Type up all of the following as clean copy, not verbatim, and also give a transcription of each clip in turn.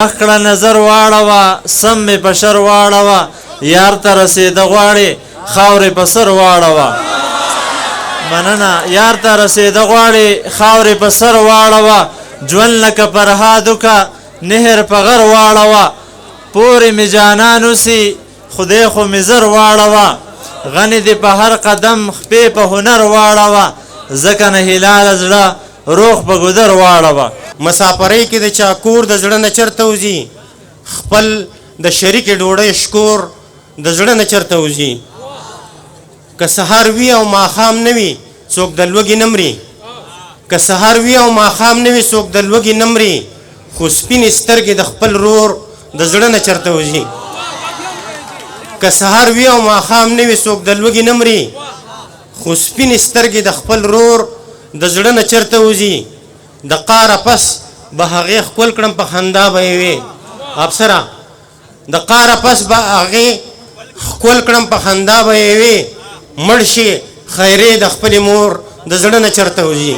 اخړه نظر واړوه سم مې په شر واړوه یار ته رسېده غواړې خاورې په سر واړوه مننه یار ته رسېده غواړې خاورې په سر واړوه ژوند لکه فرهاد وکه نهر په غر واړوه پورې مې جانان اوسي خدای خو مې زر واړوه غني دې په هر قدم خپې په هنر واړوه ځکه نه هلاله زړه روح په ګودر واړوه مسافرۍ کې د چا کور د زړه نه چرته وځي خپل د شریکې ډوډۍ شکور د زړه نه چرته وځي که سهار وي او ماښام نه وي څوک د لوږې نه مري که سهار وي او ماښام نه وي څوک د لوږې نه مري خو سپینې سترګې د خپل رور د زړه نه چرته وځي که سهار وي او ماښام نه وي څوک د لوږې نه مري خو سپینې سترګې د خپل رور د زړه نه چرته وځي د قاره پس به هغې ښکل کړم په خندا به یې وې افسره د قاره پس به هغې ښکل کړم په خندا به یې وې مړ شي خیرې د خپلې مور د زړه نه چرته وځي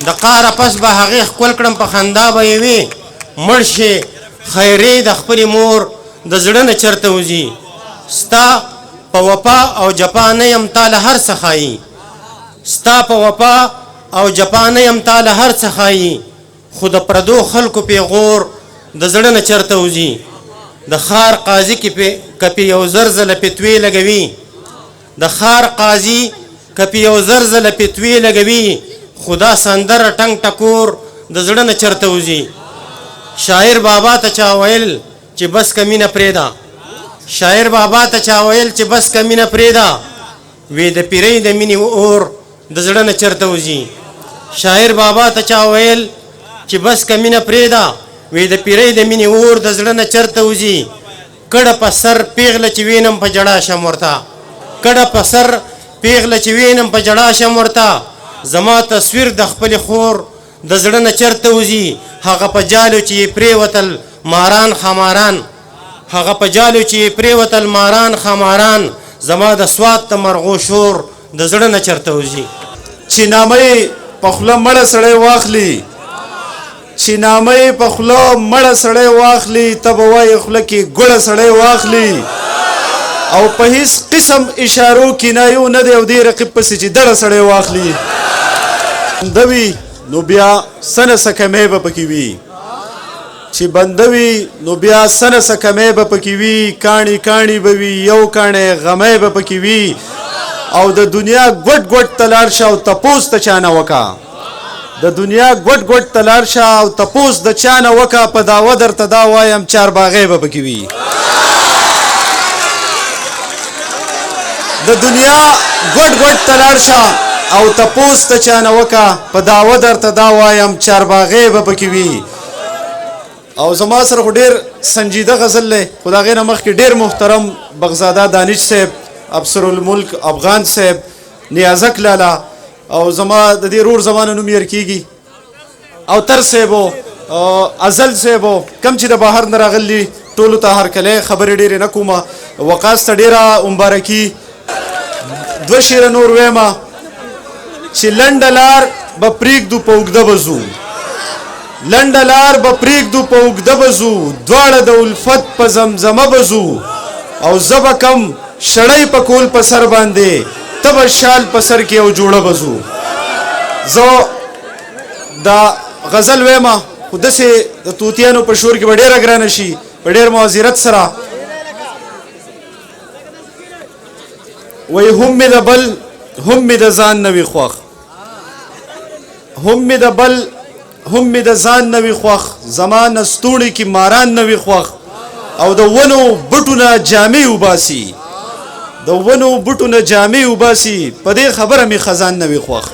د قاره پس به هغې ښکل کړم په خندا به یې وې مړ شي خیرې د خپلې مور د زړه نه چرته وځي ستا په وفا او جفا نه یم تاله هر څه ښایي ستا په وفا او جفا نه یم تاله هر څه ښایي خو د پردو خلکو پیغور د زړه نه چرته وځي د ښار قاضي که پې یو زر ځله فتوې لګوي د ښار قاضي که پې یو زر ځله فتوې لګوي خو دا سندره ټنګ ټکور د زړه نه چرته وځي شاعر بابا ته چا ویل چې بس که مینه پرېږده شاعر بابا ته چا ویل چې بس که مینه پرېږده وې د پیرۍ د مینې اور د زړه نه چرته وځي شاعر بابا ته چا ویل چې بس که مینه پرېږده وې د پیرۍ د مینې اور د زړه نه چرته وځي کډه په سر پیغله چې وینم په جړا شم ورته کډه په سر پیغله چې وینم په جړا شم ورته زما تصویر د خپلې خور د زړه نه چرته وځي هغه په جالو چې یې پرېوتل ماران خماران هغه په جالو چې یې پرېوتل ماران خماران زما د سوات د مرغو شور د زړه نه چرته وځي چې نامه په خوله مړه سړی واخلي چې نامه په خوله مړه سړی واخلي ته به وایې خوله کې ګوړه سړی واخلي او په هیڅ قسم اشارو کنایو نه دی او دې رقیب پسې چې دړه سړی واخلي بنده وي نو بیا سنه سکمې به پکې وي چې بنده وي نو بیا سنه سکمې به پکې وي کاڼي کاڼي به وي یو کاڼی غمی به پکې وي او د دنیا ګوټ ګوټ ته لاړ شه او تپوس ته چا نه وکړه د دنیا ګوټ ګوټ ته لاړ شه او تپوس د چا نه وکړه په دعوه درته دا وایم چارباغې به پکې وي د دنیا ګوټ ګوټ ته لاړ شه او تپوس ته چا نه وکړه په دعوه درته دا وایم چارباغې به پکې وي او زما سره خو ډېر سنجیده غزل دی خو د هغې نه مخکې ډېر محترم بغزاده دانش صاحب افسر الملک افغان صاحب نیازک لالا او زما د دې رور زمانه نوم یې کېږي او تر صاحبو ازل صاحبو کم چې د بهر نه راغلي ټولو ته هرکلی خبرې ډېرې نه کومه وقاص ته ډېره مبارکي دوه شعره نور ویمه چې لنډه لار به پرېږدو په اوږده به ځو لنډه لار به پرېږدو په اوږده به ځو دواړه د الفت په زمزمه به ځو او زه به کم شړی په کول په سر باندې ته به شال په سر کې یو جوړه به ځو زه دا غزل ویمه خو داسې د توتیانو په شور کې به ډېره ګرانه شي په ډېر معذرت سره وایي هم مې د بل هم مې د ځان نه وي خوښ هم مې د بل هم مې د ځان نه وي خوښ زما نستوڼي کې ماران نه وي خوښ او د ونو بوټونه جامې وباسي د ونو بوټونه جامې وباسي په دې خبره مې خزان نه وي خوښ